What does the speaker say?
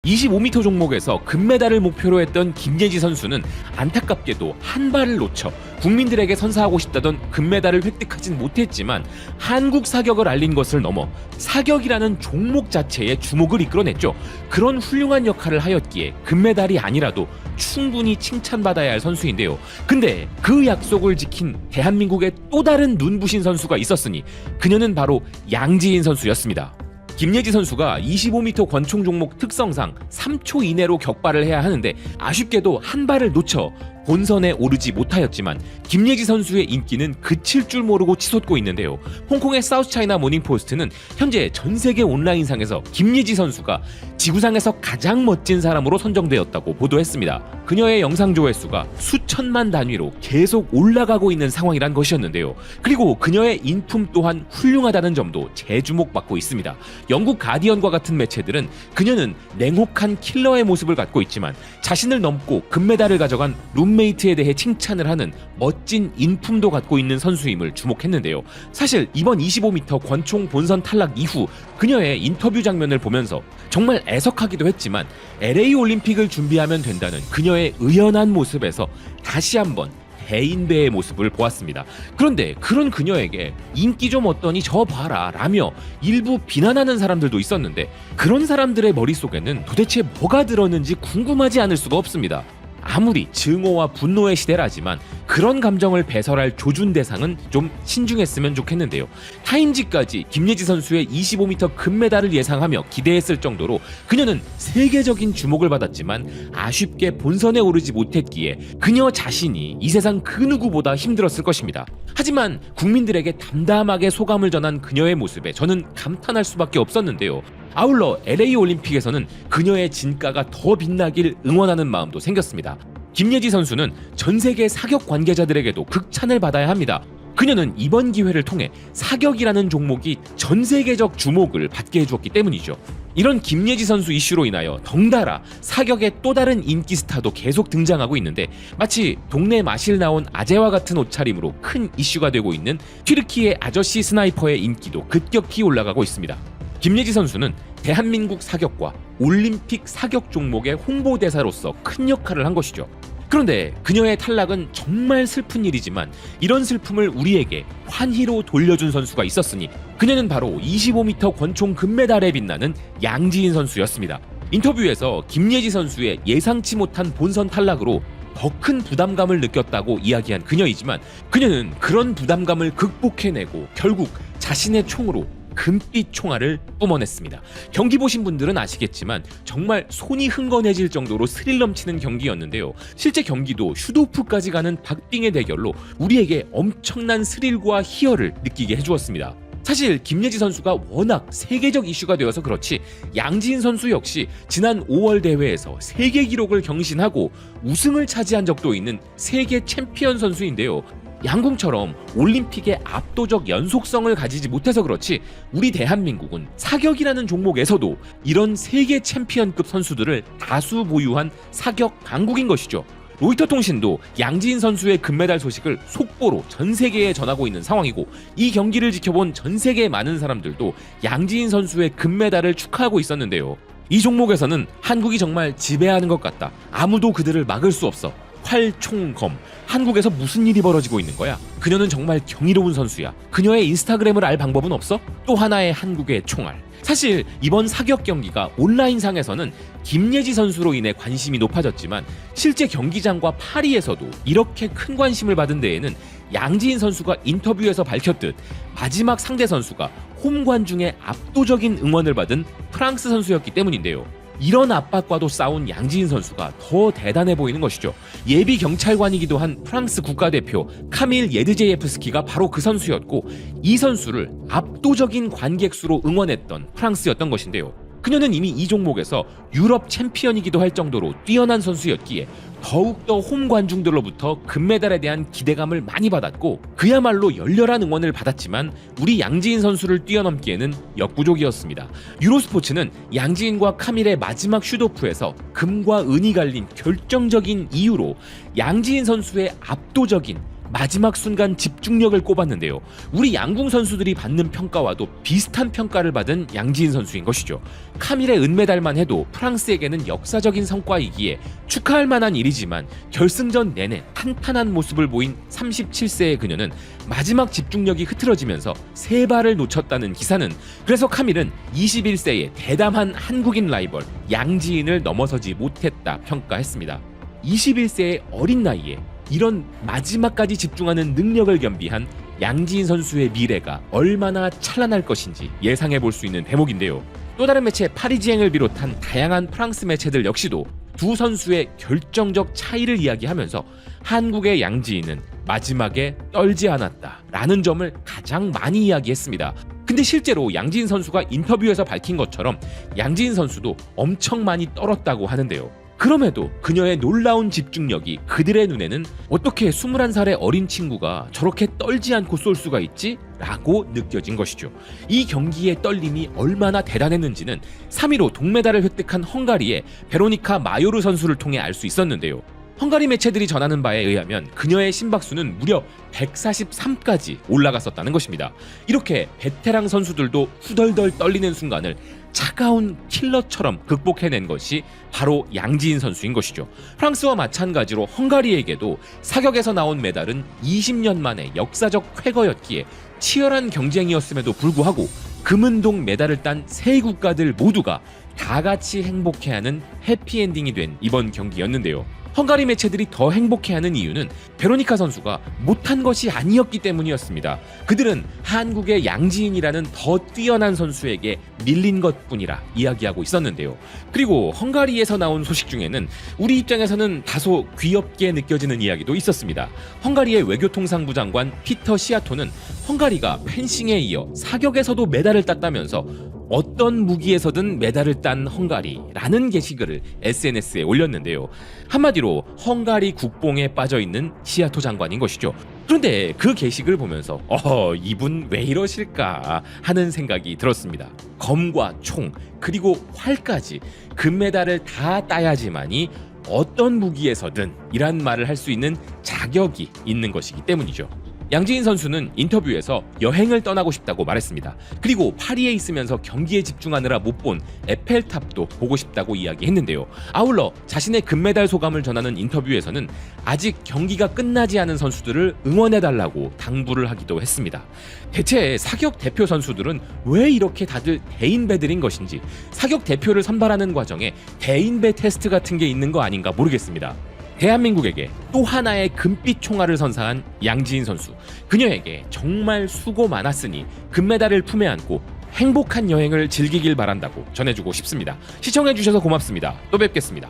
25m 종목에서 금메달을 목표로 했던 김예지 선수는 안타깝게도 한 발을 놓쳐 국민들에게 선사하고 싶다던 금메달을 획득하진 못했지만 한국 사격을 알린 것을 넘어 사격이라는 종목 자체에 주목을 이끌어냈죠. 그런 훌륭한 역할을 하였기에 금메달이 아니라도 충분히 칭찬받아야 할 선수인데요. 근데 그 약속을 지킨 대한민국의 또 다른 눈부신 선수가 있었으니 그녀는 바로 양지인 선수였습니다. 김예지 선수가 25m 권총 종목 특성상 3초 이내로 격발을 해야 하는데 아쉽게도 한 발을 놓쳐 본선에 오르지 못하였지만 김예지 선수의 인기는 그칠 줄 모르고 치솟고 있는데요. 홍콩의 사우스차이나 모닝포스트는 현재 전세계 온라인상에서 김예지 선수가 지구상에서 가장 멋진 사람으로 선정되었다고 보도했습니다. 그녀의 영상 조회수가 수천만 단위로 계속 올라가고 있는 상황이란 것이었는데요. 그리고 그녀의 인품 또한 훌륭하다는 점도 재주목받고 있습니다. 영국 가디언과 같은 매체들은 그녀는 냉혹한 킬러의 모습을 갖고 있지만 자신을 넘고 금메달을 가져간 룸메이트에 대해 칭찬을 하는 멋진 인품도 갖고 있는 선수임을 주목했는데요. 사실 이번 25m 권총 본선 탈락 이후 그녀의 인터뷰 장면을 보면서 정말 애석하기도 했지만 LA 올림픽을 준비하면 된다는 그녀의 의연한 모습에서 다시 한번 대인배의 모습을 보았습니다. 그런데 그런 그녀에게 인기 좀 어떠니 저 봐라 라며 일부 비난하는 사람들도 있었는데 그런 사람들의 머릿속에는 도대체 뭐가 들었는지 궁금하지 않을 수가 없습니다. 아무리 증오와 분노의 시대라지만 그런 감정을 배설할 조준 대상은 좀 신중했으면 좋겠는데요. 타임지까지 김예지 선수의 25m 금메달을 예상하며 기대했을 정도로 그녀는 세계적인 주목을 받았지만 아쉽게 본선에 오르지 못했기에 그녀 자신이 이 세상 그 누구보다 힘들었을 것입니다. 하지만 국민들에게 담담하게 소감을 전한 그녀의 모습에 저는 감탄할 수밖에 없었는데요. 아울러 LA 올림픽에서는 그녀의 진가가 더 빛나길 응원하는 마음도 생겼습니다. 김예지 선수는 전 세계 사격 관계자들에게도 극찬을 받아야 합니다. 그녀는 이번 기회를 통해 사격이라는 종목이 전 세계적 주목을 받게 해주었기 때문이죠. 이런 김예지 선수 이슈로 인하여 덩달아 사격의 또 다른 인기 스타도 계속 등장하고 있는데 마치 동네 마실 나온 아재와 같은 옷차림으로 큰 이슈가 되고 있는 튀르키예 아저씨 스나이퍼의 인기도 급격히 올라가고 있습니다. 김예지 선수는 대한민국 사격과 올림픽 사격 종목의 홍보대사로서 큰 역할을 한 것이죠. 그런데 그녀의 탈락은 정말 슬픈 일이지만 이런 슬픔을 우리에게 환희로 돌려준 선수가 있었으니 그녀는 바로 25m 권총 금메달에 빛나는 양지인 선수였습니다. 인터뷰에서 김예지 선수의 예상치 못한 본선 탈락으로 더 큰 부담감을 느꼈다고 이야기한 그녀이지만 그녀는 그런 부담감을 극복해내고 결국 자신의 총으로 금빛 총알을 뿜어냈습니다. 경기 보신 분들은 아시겠지만 정말 손이 흥건해질 정도로 스릴 넘치는 경기였는데요. 실제 경기도 슈도프까지 가는 박빙의 대결로 우리에게 엄청난 스릴과 희열을 느끼게 해주었습니다. 사실 김예지 선수가 워낙 세계적 이슈가 되어서 그렇지 양지인 선수 역시 지난 5월 대회에서 세계 기록을 경신하고 우승을 차지한 적도 있는 세계 챔피언 선수인데요. 양궁처럼 올림픽의 압도적 연속성을 가지지 못해서 그렇지 우리 대한민국은 사격이라는 종목에서도 이런 세계 챔피언급 선수들을 다수 보유한 사격 강국인 것이죠. 로이터 통신도 양지인 선수의 금메달 소식을 속보로 전 세계에 전하고 있는 상황이고 이 경기를 지켜본 전 세계 많은 사람들도 양지인 선수의 금메달을 축하하고 있었는데요. 이 종목에서는 한국이 정말 지배하는 것 같다. 아무도 그들을 막을 수 없어. 활총검. 한국에서 무슨 일이 벌어지고 있는 거야? 그녀는 정말 경이로운 선수야. 그녀의 인스타그램을 알 방법은 없어? 또 하나의 한국의 총알. 사실 이번 사격 경기가 온라인상에서는 김예지 선수로 인해 관심이 높아졌지만 실제 경기장과 파리에서도 이렇게 큰 관심을 받은 데에는 양지인 선수가 인터뷰에서 밝혔듯 마지막 상대 선수가 홈 관중의 압도적인 응원을 받은 프랑스 선수였기 때문인데요. 이런 압박과도 싸운 양지인 선수가 더 대단해 보이는 것이죠. 예비 경찰관이기도 한 프랑스 국가대표 카밀 예드제예프스키가 바로 그 선수였고 이 선수를 압도적인 관객 수로 응원했던 프랑스였던 것인데요. 그녀는 이미 이 종목에서 유럽 챔피언이기도 할 정도로 뛰어난 선수였기에 더욱더 홈 관중들로부터 금메달에 대한 기대감을 많이 받았고 그야말로 열렬한 응원을 받았지만 우리 양지인 선수를 뛰어넘기에는 역부족이었습니다. 유로스포츠는 양지인과 카밀의 마지막 슈도프에서 금과 은이 갈린 결정적인 이유로 양지인 선수의 압도적인 마지막 순간 집중력을 꼽았는데요. 우리 양궁 선수들이 받는 평가와도 비슷한 평가를 받은 양지인 선수인 것이죠. 카밀의 은메달만 해도 프랑스에게는 역사적인 성과이기에 축하할 만한 일이지만 결승전 내내 탄탄한 모습을 보인 37세의 그녀는 마지막 집중력이 흐트러지면서 3발을 놓쳤다는 기사는, 그래서 카밀은 21세의 대담한 한국인 라이벌 양지인을 넘어서지 못했다 평가했습니다. 21세의 어린 나이에 이런 마지막까지 집중하는 능력을 겸비한 양지인 선수의 미래가 얼마나 찬란할 것인지 예상해 볼 수 있는 대목인데요. 또 다른 매체 파리지앵을 비롯한 다양한 프랑스 매체들 역시도 두 선수의 결정적 차이를 이야기하면서 한국의 양지인은 마지막에 떨지 않았다라는 점을 가장 많이 이야기했습니다. 근데 실제로 양지인 선수가 인터뷰에서 밝힌 것처럼 양지인 선수도 엄청 많이 떨었다고 하는데요. 그럼에도 그녀의 놀라운 집중력이 그들의 눈에는 어떻게 21살의 어린 친구가 저렇게 떨지 않고 쏠 수가 있지? 라고 느껴진 것이죠. 이 경기의 떨림이 얼마나 대단했는지는 3위로 동메달을 획득한 헝가리의 베로니카 마요르 선수를 통해 알 수 있었는데요. 헝가리 매체들이 전하는 바에 의하면 그녀의 심박수는 무려 143까지 올라갔었다는 것입니다. 이렇게 베테랑 선수들도 후덜덜 떨리는 순간을 차가운 킬러처럼 극복해낸 것이 바로 양지인 선수인 것이죠. 프랑스와 마찬가지로 헝가리에게도 사격에서 나온 메달은 20년 만에 역사적 쾌거였기에 치열한 경쟁이었음에도 불구하고 금은동 메달을 딴 세 국가들 모두가 다 같이 행복해하는 해피엔딩이 된 이번 경기였는데요. 헝가리 매체들이 더 행복해하는 이유는 베로니카 선수가 못한 것이 아니었기 때문이었습니다. 그들은 한국의 양지인이라는 더 뛰어난 선수에게 밀린 것뿐이라 이야기하고 있었는데요. 그리고 헝가리에서 나온 소식 중에는 우리 입장에서는 다소 귀엽게 느껴지는 이야기도 있었습니다. 헝가리의 외교통상부 장관 피터 시아토는 헝가리가 펜싱에 이어 사격에서도 메달을 땄다면서 어떤 무기에서든 메달을 딴 헝가리라는 게시글을 SNS에 올렸는데요. 한마디로 헝가리 국뽕에 빠져있는 시아토 장관인 것이죠. 그런데 그 게시글 보면서 이분 왜 이러실까 하는 생각이 들었습니다. 검과 총 그리고 활까지 금메달을 다 따야지만이 어떤 무기에서든 이란 말을 할 수 있는 자격이 있는 것이기 때문이죠. 양지인 선수는 인터뷰에서 여행을 떠나고 싶다고 말했습니다. 그리고 파리에 있으면서 경기에 집중하느라 못 본 에펠탑도 보고 싶다고 이야기했는데요. 아울러 자신의 금메달 소감을 전하는 인터뷰에서는 아직 경기가 끝나지 않은 선수들을 응원해달라고 당부를 하기도 했습니다. 대체 사격 대표 선수들은 왜 이렇게 다들 대인배들인 것인지, 사격 대표를 선발하는 과정에 대인배 테스트 같은 게 있는 거 아닌가 모르겠습니다. 대한민국에게 또 하나의 금빛 총알을 선사한 양지인 선수, 그녀에게 정말 수고 많았으니 금메달을 품에 안고 행복한 여행을 즐기길 바란다고 전해주고 싶습니다. 시청해주셔서 고맙습니다. 또 뵙겠습니다.